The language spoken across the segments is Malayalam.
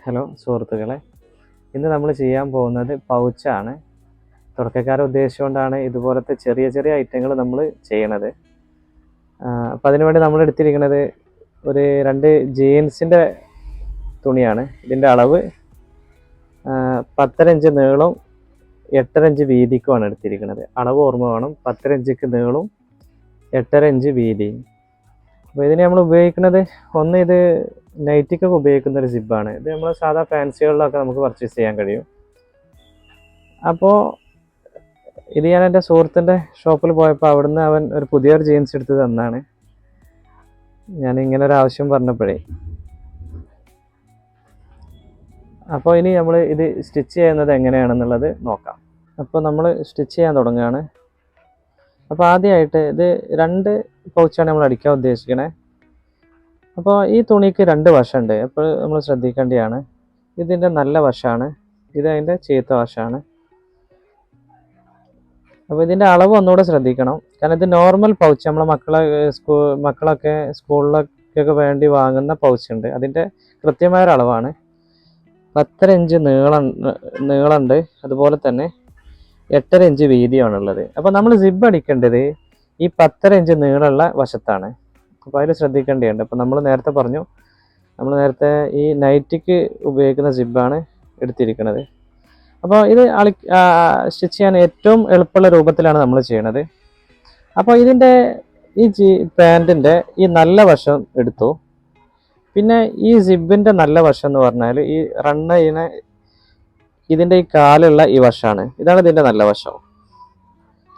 ഹലോ സുഹൃത്തുക്കളെ, ഇന്ന് നമ്മൾ ചെയ്യാൻ പോകുന്നത് പൗച്ചാണ്. തുടക്കക്കാരെ ഉദ്ദേശിച്ചുകൊണ്ടാണ് ഇതുപോലത്തെ ചെറിയ ചെറിയ ഐറ്റങ്ങൾ നമ്മൾ ചെയ്യണത്. അപ്പം അതിനുവേണ്ടി നമ്മൾ എടുത്തിരിക്കുന്നത് ഒരു 2 ജീൻസിൻ്റെ തുണിയാണ്. ഇതിൻ്റെ അളവ് 10.5 ഇഞ്ച് നീളവും 8.5 ഇഞ്ച് വീതിക്കുമാണ് എടുത്തിരിക്കുന്നത്. അളവ് ഓർമ്മ വേണം. 10.5 ഇഞ്ച് നീളവും 8.5 ഇഞ്ച് വീതിയും. അപ്പോൾ ഇതിന് നമ്മൾ ഉപയോഗിക്കുന്നത് ഇത് നൈറ്റിക്കൊക്കെ ഉപയോഗിക്കുന്ന ഒരു സിബാണ്. ഇത് നമ്മൾ സാധാ ഫാൻസികളിലൊക്കെ നമുക്ക് പർച്ചേസ് ചെയ്യാൻ കഴിയും. അപ്പോൾ ഇത് ഞാൻ എൻ്റെ സുഹൃത്തിൻ്റെ ഷോപ്പിൽ പോയപ്പോൾ അവിടുന്ന് അവൻ ഒരു പുതിയൊരു ജീൻസ് എടുത്ത് തന്നാണ്. ഞാൻ ഇങ്ങനെ ഒരു ആവശ്യം പറഞ്ഞപ്പോഴേ. അപ്പോൾ ഇനി നമ്മൾ ഇത് സ്റ്റിച്ച് ചെയ്യുന്നത് എങ്ങനെയാണെന്നുള്ളത് നോക്കാം. അപ്പോൾ നമ്മൾ സ്റ്റിച്ച് ചെയ്യാൻ തുടങ്ങുകയാണ്. അപ്പോൾ ആദ്യമായിട്ട് ഇത് 2 പൗച്ചാണ് നമ്മൾ അടിക്കാൻ ഉദ്ദേശിക്കണേ. അപ്പോൾ ഈ തുണിക്ക് 2 വശമുണ്ട്. അപ്പോൾ നമ്മൾ ശ്രദ്ധിക്കേണ്ടതാണ്. ഇതിൻ്റെ നല്ല വശമാണ്, ഇത് അതിൻ്റെ ചീത്ത വശമാണ്. അപ്പോൾ ഇതിൻ്റെ അളവ് ഒന്നുകൂടെ ശ്രദ്ധിക്കണം. കാരണം ഇത് നോർമൽ പൗച്ച്, നമ്മളെ മക്കളൊക്കെ സ്കൂളിലൊക്കെ വേണ്ടി വാങ്ങുന്ന പൗച്ച് ഉണ്ട്. അതിൻ്റെ കൃത്യമായൊരു അളവാണ്. 10.5 ഇഞ്ച് നീളമുണ്ട്, അതുപോലെ തന്നെ 8.5 ഇഞ്ച് വീതിയാണുള്ളത്. അപ്പോൾ നമ്മൾ സിബ് അടിക്കേണ്ടത് ഈ 10.5 ഇഞ്ച് നീളമുള്ള വശത്താണ്. അപ്പോൾ അതിൽ ശ്രദ്ധിക്കേണ്ടതുണ്ട്. അപ്പോൾ നമ്മൾ നേരത്തെ ഈ നൈറ്റിക്ക് ഉപയോഗിക്കുന്ന സിബാണ് എടുത്തിരിക്കുന്നത്. അപ്പോൾ ഇത് സ്റ്റിച്ച് ചെയ്യാൻ ഏറ്റവും എളുപ്പമുള്ള രൂപത്തിലാണ് നമ്മൾ ചെയ്യണത്. അപ്പോൾ ഇതിൻ്റെ ഈ പാൻറ്റിൻ്റെ ഈ നല്ല വശം എടുത്തു. പിന്നെ ഈ സിബിൻ്റെ നല്ല വശം എന്ന് പറഞ്ഞാൽ ഈ റണ്ണിന് ഇതിൻ്റെ ഈ കാലുള്ള ഈ വശമാണ്. ഇതാണ് ഇതിൻ്റെ നല്ല വശം.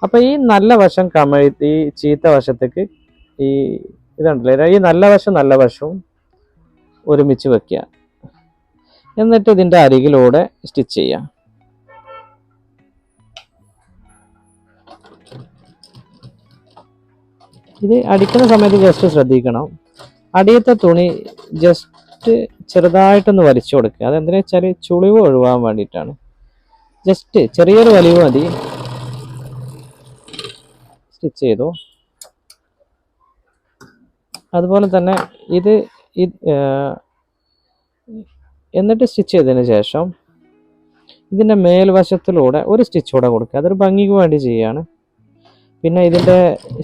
അപ്പോൾ ഈ നല്ല വശം ഈ ചീത്ത വശത്തേക്ക് ഇതുണ്ടല്ലേ, ഈ നല്ല വശവും ഒരുമിച്ച് വെക്കുക. എന്നിട്ട് ഇതിൻ്റെ അരികിലൂടെ സ്റ്റിച്ച് ചെയ്യാം. ഇത് അടിക്കുന്ന സമയത്ത് ജസ്റ്റ് ശ്രദ്ധിക്കണം. അടിയത്തെ തുണി ജസ്റ്റ് ചെറുതായിട്ടൊന്ന് വലിച്ചു കൊടുക്കുക. അതെന്തിനാ വെച്ചാൽ ചുളിവ് ഒഴിവാൻ വേണ്ടിയിട്ടാണ്. ജസ്റ്റ് ചെറിയൊരു വലിവ് മതി. സ്റ്റിച്ച് ചെയ്തു. അതുപോലെ തന്നെ എന്നിട്ട് സ്റ്റിച്ച് ചെയ്തതിന് ശേഷം ഇതിൻ്റെ മേൽവശത്തിലൂടെ ഒരു സ്റ്റിച്ച് കൂടെ കൊടുക്കുക. അതൊരു ഭംഗിക്ക് വേണ്ടി ചെയ്യുകയാണ്. പിന്നെ ഇതിൻ്റെ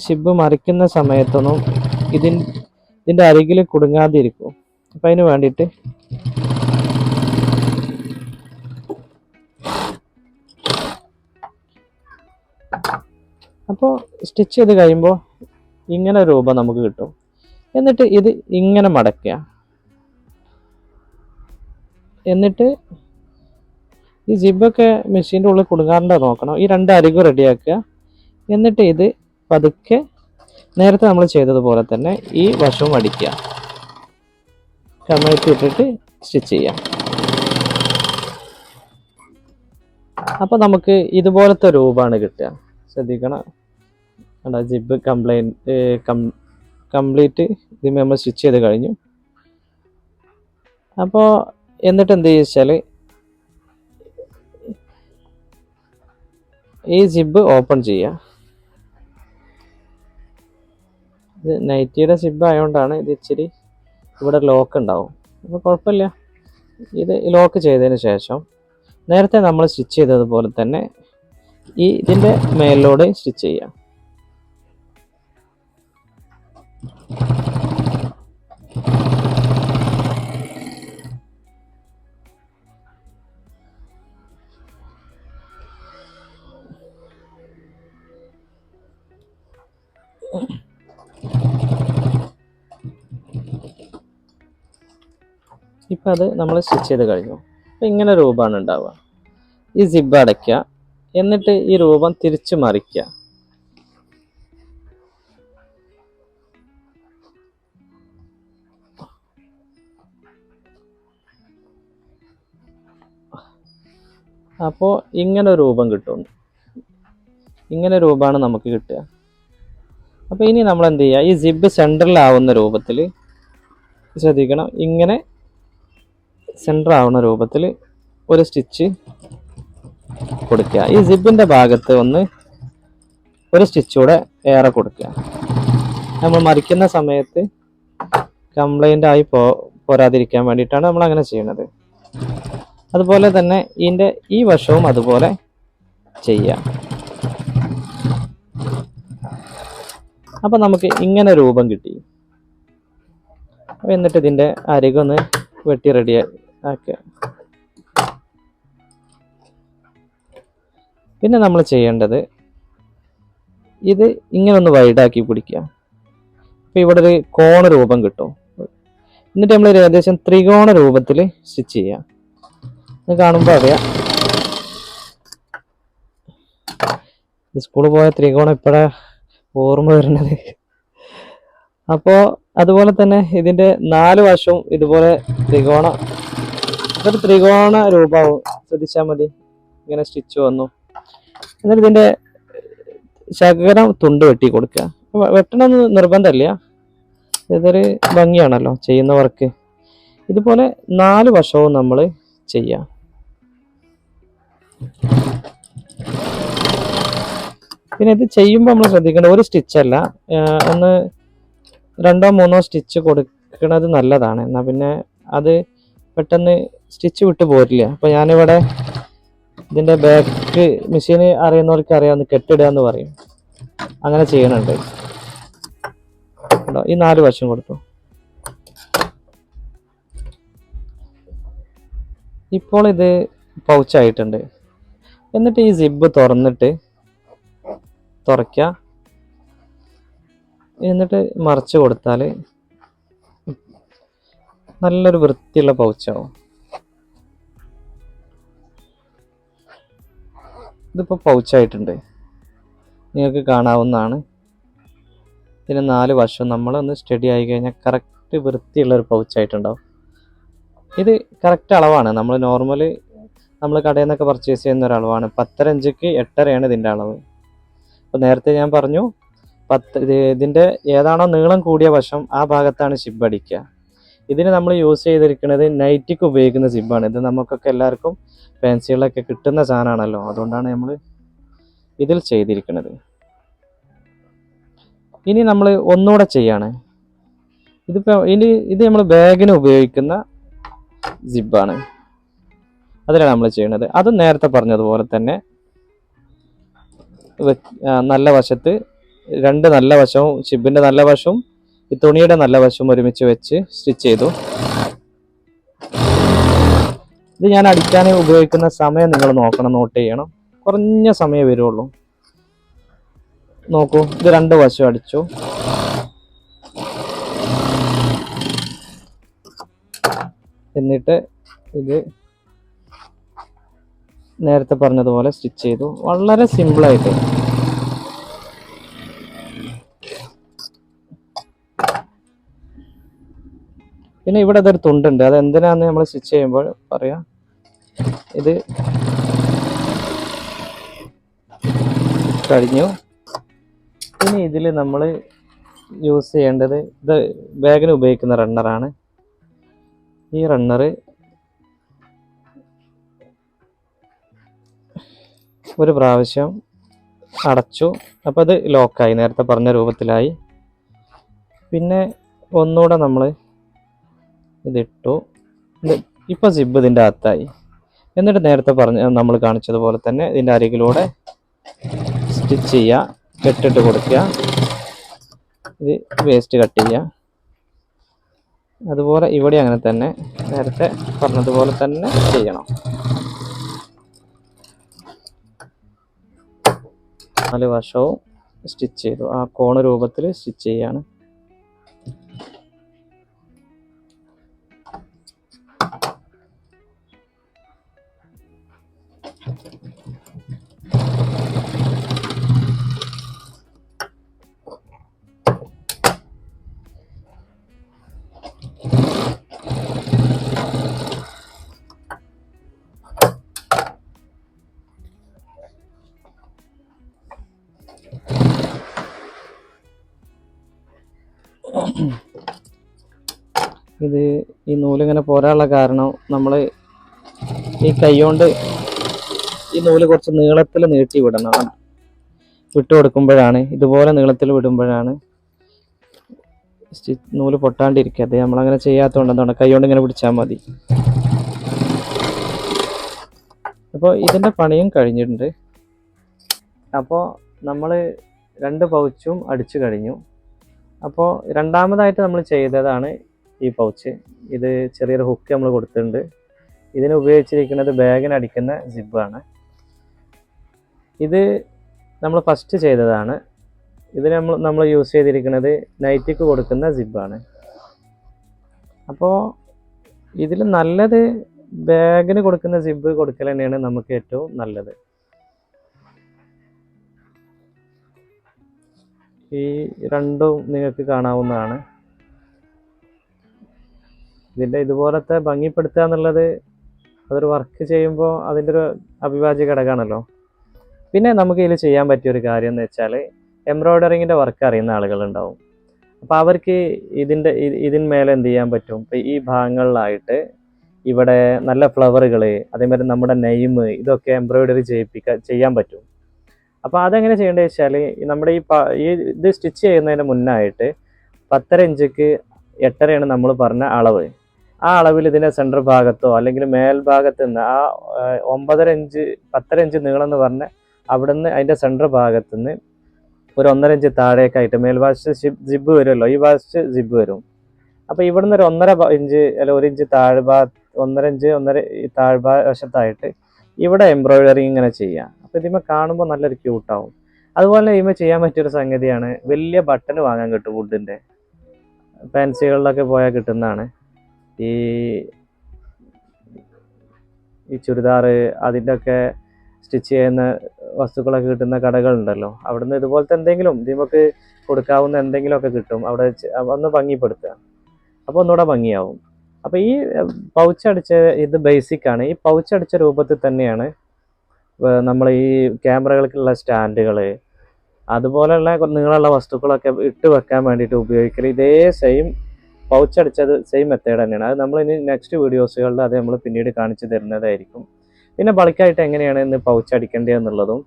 സിബ് മറിക്കുന്ന സമയത്തൊന്നും ഇതിൻ്റെ അരികിൽ കുടുങ്ങാതിരിക്കും. അപ്പം അതിന് വേണ്ടിയിട്ട് അപ്പോൾ സ്റ്റിച്ച് ചെയ്ത് കഴിയുമ്പോൾ ഇങ്ങനെ രൂപം നമുക്ക് കിട്ടും. എന്നിട്ട് ഇത് ഇങ്ങനെ മടക്കുക. എന്നിട്ട് ഈ ജിബൊക്കെ മെഷീൻ്റെ ഉള്ളിൽ കുടുങ്ങാറുണ്ടോ നോക്കണം. ഈ 2 അരികും റെഡിയാക്കുക. എന്നിട്ട് ഇത് പതുക്കെ നേരത്തെ നമ്മൾ ചെയ്തതുപോലെ തന്നെ ഈ വശവും അടിക്കുക. കമഴ്ത്തി ഇട്ടിട്ട് സ്റ്റിച്ച് ചെയ്യാം. അപ്പോൾ നമുക്ക് ഇതുപോലത്തെ രൂപമാണ് കിട്ടുക. ശ്രദ്ധിക്കണം. ജിബ് കംപ്ലീറ്റ് ഇത് നമ്മൾ സ്റ്റിച്ച് ചെയ്ത് കഴിഞ്ഞു. അപ്പോൾ എന്നിട്ട് എന്ത് ചോദിച്ചാൽ ഈ ജിബ് ഓപ്പൺ ചെയ്യുക. ഇത് നൈറ്റിയുടെ സിബ് ആയതുകൊണ്ടാണ് ഇത് ഇച്ചിരി ഇവിടെ ലോക്ക് ഉണ്ടാവും. അപ്പോൾ കുഴപ്പമില്ല. ഇത് ലോക്ക് ചെയ്തതിന് ശേഷം നേരത്തെ നമ്മൾ സ്റ്റിച്ച് ചെയ്തതുപോലെ തന്നെ ഇതിൻ്റെ മേലോട് സ്റ്റിച്ച് ചെയ്യാം. ഇപ്പം അത് നമ്മൾ സ്റ്റിച്ച് ചെയ്ത് കഴിഞ്ഞു. അപ്പം ഇങ്ങനെ രൂപമാണ് ഉണ്ടാവുക. ഈ സിബ് അടയ്ക്കുക. എന്നിട്ട് ഈ രൂപം തിരിച്ച് മറിക്കുക. അപ്പോൾ ഇങ്ങനെ രൂപം കിട്ടും. ഇങ്ങനെ രൂപമാണ് നമുക്ക് കിട്ടുക. അപ്പോൾ ഇനി നമ്മൾ എന്ത് ചെയ്യുക, ഈ സിബ് സെൻറ്ററിലാവുന്ന രൂപത്തിൽ ശ്രദ്ധിക്കണം. ഇങ്ങനെ സെൻറ്റർ ആവുന്ന രൂപത്തിൽ ഒരു സ്റ്റിച്ച് കൊടുക്കുക. ഈ സിബിൻ്റെ ഭാഗത്ത് ഒരു സ്റ്റിച്ചൂടെ ഏറെ കൊടുക്കുക. നമ്മൾ മറിക്കുന്ന സമയത്ത് കംപ്ലൈൻ്റ് ആയി പോരാതിരിക്കാൻ വേണ്ടിയിട്ടാണ് നമ്മൾ അങ്ങനെ ചെയ്യുന്നത്. അതുപോലെ തന്നെ ഇതിൻ്റെ ഈ വശവും അതുപോലെ ചെയ്യാം. അപ്പം നമുക്ക് ഇങ്ങനെ രൂപം കിട്ടി. എന്നിട്ട് ഇതിൻ്റെ അരികൊന്ന് വെട്ടി റെഡി ആക്കുക. പിന്നെ നമ്മൾ ചെയ്യേണ്ടത് ഇത് ഇങ്ങനെ ഒന്ന് വൈഡാക്കി പിടിക്കുക. അപ്പോൾ ഇവിടെ ഒരു കോണ രൂപം കിട്ടും. എന്നിട്ട് നമ്മൾ ഏകദേശം ത്രികോണ രൂപത്തിൽ സ്റ്റിച്ച് ചെയ്യാം. ഇത് കാണുമ്പോൾ അറിയാം. സ്കൂളിൽ പോയ ത്രികോണം ഇപ്പോഴാ ഓർമ്മ വരുന്നത്. അപ്പോൾ അതുപോലെ തന്നെ ഇതിൻ്റെ 4 വശവും ഇതുപോലെ ഇതൊരു ത്രികോണ രൂപമാവും. ശ്രദ്ധിച്ചാൽ മതി. ഇങ്ങനെ സ്റ്റിച്ച് വന്നു. എന്നിട്ട് ഇതിൻ്റെ ശകലം തുണ്ട് വെട്ടി കൊടുക്കുക. വെട്ടണമെന്ന് നിർബന്ധമില്ല, ഇതൊരു ഭംഗിയാണല്ലോ ചെയ്യുന്ന വർക്ക്. ഇതുപോലെ 4 വശവും നമ്മൾ ചെയ്യാം. പിന്നെ ഇത് ചെയ്യുമ്പോൾ നമ്മൾ ശ്രദ്ധിക്കേണ്ട ഒരു സ്റ്റിച്ചല്ല, ഒന്ന് 2 3 സ്റ്റിച്ച് കൊടുക്കുന്നത് നല്ലതാണ്. എന്നാൽ പിന്നെ അത് പെട്ടെന്ന് സ്റ്റിച്ച് വിട്ട് പോരില്ല. അപ്പോൾ ഞാനിവിടെ ഇതിൻ്റെ ബാക്ക് മെഷീന് അറിയുന്നവർക്ക് അറിയാവുന്ന കെട്ടിടുക എന്ന് പറയും, അങ്ങനെ ചെയ്യണുണ്ട്. ഈ 4 വശം കൊടുത്തു. ഇപ്പോൾ ഇത് പൗച്ചായിട്ടുണ്ട്. എന്നിട്ട് ഈ സിബ് തുറക്കുക. എന്നിട്ട് മറിച്ച് കൊടുത്താൽ നല്ലൊരു വൃത്തിയുള്ള പൗച്ചാവും. ഇതിപ്പോൾ പൗച്ചായിട്ടുണ്ട്, നിങ്ങൾക്ക് കാണാവുന്നതാണ്. ഇതിന് 4 വശം നമ്മളൊന്ന് സ്റ്റഡി ആയി കഴിഞ്ഞാൽ കറക്റ്റ് വൃത്തിയുള്ളൊരു പൗച്ചായിട്ടുണ്ടാവും. ഇത് കറക്റ്റ് അളവാണ്. നമ്മൾ നോർമലി നമ്മൾ കടയിൽ നിന്നൊക്കെ പർച്ചേസ് ചെയ്യുന്ന ഒരളവാണ്. 10.5 ഇഞ്ചിക്ക് 8.5 ഇതിൻ്റെ അളവ്. അപ്പോൾ നേരത്തെ ഞാൻ പറഞ്ഞു ഇതിൻ്റെ ഏതാണോ നീളം കൂടിയ വശം ആ ഭാഗത്താണ് സിബ് അടിക്കുക. ഇതിന് നമ്മൾ യൂസ് ചെയ്തിരിക്കുന്നത് നൈറ്റിക്ക് ഉപയോഗിക്കുന്ന സിബാണ്. ഇത് നമുക്കൊക്കെ എല്ലാവർക്കും ഫാൻസികളൊക്കെ കിട്ടുന്ന സാധനമാണല്ലോ, അതുകൊണ്ടാണ് നമ്മൾ ഇതിൽ ചെയ്തിരിക്കുന്നത്. ഇനി നമ്മൾ ഒന്നുകൂടെ ചെയ്യാണ്. ഇത് നമ്മൾ ബാഗിന് ഉപയോഗിക്കുന്ന സിബാണ്, അതിലാണ് നമ്മൾ ചെയ്യുന്നത്. അതും നേരത്തെ പറഞ്ഞതുപോലെ തന്നെ നല്ല വശത്ത് 2 നല്ല വശവും സിബിൻ്റെ നല്ല വശവും ഈ തുണിയുടെ നല്ല വശവും ഒരുമിച്ച് വെച്ച് സ്റ്റിച്ച് ചെയ്തു. ഇത് ഞാൻ അടിക്കാൻ ഉപയോഗിക്കുന്ന സമയം നിങ്ങൾ നോക്കണം, നോട്ട് ചെയ്യണം. കുറഞ്ഞ സമയം വരുള്ളൂ. നോക്കൂ, ഇത് 2 വശം അടിച്ചു. എന്നിട്ട് ഇത് നേരത്തെ പറഞ്ഞതുപോലെ സ്റ്റിച്ച് ചെയ്തു. വളരെ സിമ്പിളായിട്ട്. പിന്നെ ഇവിടെ അതൊരു തുണ്ടുണ്ട്, അത് എന്തിനാന്ന് നമ്മൾ സ്റ്റിച്ച് ചെയ്യുമ്പോൾ പറയാം. ഇത് കഴിഞ്ഞു. ഇനി ഇതിൽ നമ്മൾ യൂസ് ചെയ്യേണ്ടത് ഇത് ബാഗിന് ഉപയോഗിക്കുന്ന റണ്ണറാണ്. ഈ റണ്ണറ് ഒരു പ്രാവശ്യം അടച്ചു. അപ്പോൾ അത് ലോക്കായി, നേരത്തെ പറഞ്ഞ രൂപത്തിലായി. പിന്നെ ഒന്നുകൂടെ നമ്മൾ ഇതിട്ടു. ഇപ്പോൾ സിബ് ഇതിൻ്റെ അകത്തായി. എന്നിട്ട് നേരത്തെ നമ്മൾ കാണിച്ചതുപോലെ തന്നെ ഇതിൻ്റെ അരികിലൂടെ സ്റ്റിച്ച് ചെയ്യുക, കെട്ടിട്ട് കൊടുക്കുക. ഇത് വേസ്റ്റ് കട്ട് ചെയ്യുക. അതുപോലെ ഇവിടെ അങ്ങനെ തന്നെ നേരത്തെ പറഞ്ഞതുപോലെ തന്നെ ചെയ്യണം. 4 വശവും സ്റ്റിച്ച് ചെയ്തു. ആ കോണ രൂപത്തിൽ സ്റ്റിച്ച് ചെയ്യാണ്. ഇത് ഈ നൂലിങ്ങനെ പോരാനുള്ള കാരണം നമ്മൾ ഈ കൈകൊണ്ട് ഈ നൂല് കുറച്ച് നീളത്തിൽ നീട്ടി വിടണം. വിട്ടു കൊടുക്കുമ്പോഴാണ്, ഇതുപോലെ നീളത്തിൽ വിടുമ്പോഴാണ് നൂല് പൊട്ടാണ്ടിരിക്കുക. അത് നമ്മളങ്ങനെ ചെയ്യാത്തതുകൊണ്ട് എന്താണ്, കൈ കൊണ്ട് ഇങ്ങനെ പിടിച്ചാൽ മതി. അപ്പോൾ ഇതിൻ്റെ പണിയും കഴിഞ്ഞിട്ടുണ്ട്. അപ്പോൾ നമ്മൾ 2 പൗച്ചും അടിച്ചു കഴിഞ്ഞു. അപ്പോൾ രണ്ടാമതായിട്ട് നമ്മൾ ചെയ്തതാണ് ഈ പൗച്ച്. ഇത് ചെറിയൊരു ഹുക്ക് നമ്മൾ കൊടുത്തിട്ടുണ്ട്. ഇതിന് ഉപയോഗിച്ചിരിക്കുന്നത് ബാഗിന് അടിക്കുന്ന സിബാണ്. ഇത് നമ്മൾ ഫസ്റ്റ് ചെയ്തതാണ്. ഇതിന് നമ്മൾ യൂസ് ചെയ്തിരിക്കുന്നത് നൈറ്റിക്ക് കൊടുക്കുന്ന സിബാണ്. അപ്പോൾ ഇതിൽ നല്ലത് ബാഗിന് കൊടുക്കുന്ന സിബ് കൊടുക്കൽ തന്നെയാണ് നമുക്ക് ഏറ്റവും നല്ലത്. ഈ രണ്ടും നിങ്ങൾക്ക് കാണാവുന്നതാണ്. ഇതിൻ്റെ ഇതുപോലത്തെ ഭംഗിപ്പെടുത്തുക എന്നുള്ളത് അതൊരു വർക്ക് ചെയ്യുമ്പോൾ അതിൻ്റെ ഒരു അവിഭാജ്യ ഘടകമാണല്ലോ. പിന്നെ നമുക്ക് ഇതിൽ ചെയ്യാൻ പറ്റിയൊരു കാര്യം എന്ന് വെച്ചാൽ എംബ്രോയ്ഡറിങ്ങിൻ്റെ വർക്ക് അറിയുന്ന ആളുകളുണ്ടാവും. അപ്പോൾ അവർക്ക് ഇതിന്മേലെ എന്ത് ചെയ്യാൻ പറ്റും, ഇപ്പോൾ ഈ ഭാഗങ്ങളിലായിട്ട് ഇവിടെ നല്ല ഫ്ലവറുകൾ, അതേമാതിരി നമ്മുടെ നെയിം, ഇതൊക്കെ എംബ്രോയ്ഡറി ചെയ്യാൻ പറ്റും. അപ്പോൾ അതെങ്ങനെ ചെയ്യേണ്ടത് വെച്ചാൽ നമ്മുടെ ഇത് സ്റ്റിച്ച് ചെയ്യുന്നതിന് മുന്നായിട്ട് 10.5 ഇഞ്ചിക്ക് 8.5 നമ്മൾ പറഞ്ഞ അളവ്. ആ അളവിൽ ഇതിൻ്റെ സെൻറ്റർ ഭാഗത്തോ അല്ലെങ്കിൽ മേൽഭാഗത്ത് നിന്ന് ആ 9.5 ഇഞ്ച് 10.5 ഇഞ്ച് നീളം എന്ന് പറഞ്ഞ അവിടെ നിന്ന് അതിൻ്റെ സെൻറ്റർ ഭാഗത്ത് നിന്ന് ഒരു 1.5 ഇഞ്ച് താഴേക്കായിട്ട് മേൽഭാഗത്ത് ജിബ് വരുമല്ലോ, ഈ ഭാഗത്ത് ജിബ് വരും. അപ്പോൾ ഇവിടുന്ന് ഒരു 1.5 ഇഞ്ച് അല്ല 1 ഇഞ്ച് 1.5 ഇഞ്ച് താഴ്ഭാഗത്തായിട്ട് ഇവിടെ എംബ്രോയ്ഡറി ഇങ്ങനെ ചെയ്യാം. അപ്പോൾ ഇതിന്മേൽ കാണുമ്പോൾ നല്ലൊരു ക്യൂട്ടാവും. അതുപോലെ ഇതിന്മേൽ ചെയ്യാൻ പറ്റിയൊരു സംഗതിയാണ്, വലിയ ബട്ടൺ വാങ്ങാൻ കിട്ടും വുഡിൻ്റെ. ഫാൻസികളിലൊക്കെ പോയാൽ കിട്ടുന്നതാണ്. ഈ ചുരിദാർ അതിൻ്റെ ഒക്കെ സ്റ്റിച്ച് ചെയ്യുന്ന വസ്തുക്കളൊക്കെ കിട്ടുന്ന കടകളുണ്ടല്ലോ, അവിടുന്ന് ഇതുപോലത്തെ എന്തെങ്കിലും നമുക്ക് കൊടുക്കാവുന്ന എന്തെങ്കിലുമൊക്കെ കിട്ടും. അവിടെ ഒന്ന് ഭംഗിപ്പെടുത്തുക, അപ്പോൾ ഒന്നുകൂടെ ഭംഗിയാവും. അപ്പോൾ ഈ പൗച്ചടിച്ച ഇത് ബേസിക്കാണ്. ഈ പൗച്ചടിച്ച രൂപത്തിൽ തന്നെയാണ് നമ്മൾ ഈ ക്യാമറകൾക്കുള്ള സ്റ്റാൻഡുകൾ, അതുപോലെയുള്ള നീളമുള്ള വസ്തുക്കളൊക്കെ ഇട്ട് വെക്കാൻ വേണ്ടിയിട്ട് ഉപയോഗിക്കൽ. ഇതേ സെയിം പൗച്ചടിച്ചത് സെയിം മെത്തേഡ് തന്നെയാണ്. അത് നമ്മൾ ഇനി നെക്സ്റ്റ് വീഡിയോസുകളിൽ അത് നമ്മൾ പിന്നീട് കാണിച്ചു തരുന്നതായിരിക്കും. പിന്നെ ബൾക്കായിട്ട് എങ്ങനെയാണ് ഇന്ന് പൗച്ചടിക്കേണ്ടതെന്നുള്ളതും,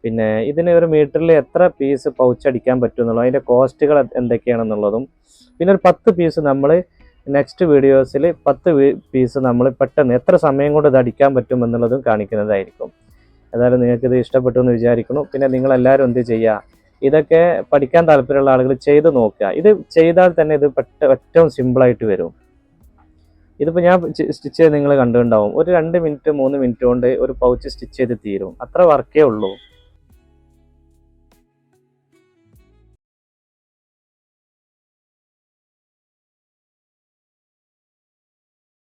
പിന്നെ ഇതിന് ഒരു മീറ്ററിൽ എത്ര പീസ് പൗച്ചടിക്കാൻ പറ്റും എന്നുള്ളതും, അതിൻ്റെ കോസ്റ്റുകൾ എന്തൊക്കെയാണെന്നുള്ളതും, പിന്നെ ഒരു 10 പീസ് നമ്മൾ നെക്സ്റ്റ് വീഡിയോസിൽ 10 പീസ് നമ്മൾ പെട്ടെന്ന് എത്ര സമയം കൊണ്ട് ഇത് അടിക്കാൻ പറ്റും എന്നുള്ളതും കാണിക്കുന്നതായിരിക്കും. ഏതായാലും നിങ്ങൾക്കിത് ഇഷ്ടപ്പെട്ടു എന്ന് വിചാരിക്കുന്നു. പിന്നെ നിങ്ങളെല്ലാവരും എന്ത് ചെയ്യുക, ഇതൊക്കെ പഠിക്കാൻ താല്പര്യമുള്ള ആളുകൾ ചെയ്ത് നോക്കുക. ഇത് ചെയ്താൽ തന്നെ ഇത് ഏറ്റവും സിമ്പിളായിട്ട് വരും. ഇതിപ്പോൾ ഞാൻ സ്റ്റിച്ച് ചെയ്ത് നിങ്ങൾ കണ്ടിട്ടുണ്ടാവും. ഒരു 2 മിനിറ്റ് 3 മിനിറ്റ് കൊണ്ട് ഒരു പൗച്ച് സ്റ്റിച്ച് ചെയ്ത് തീരും. അത്ര വർക്കേ ഉള്ളൂ.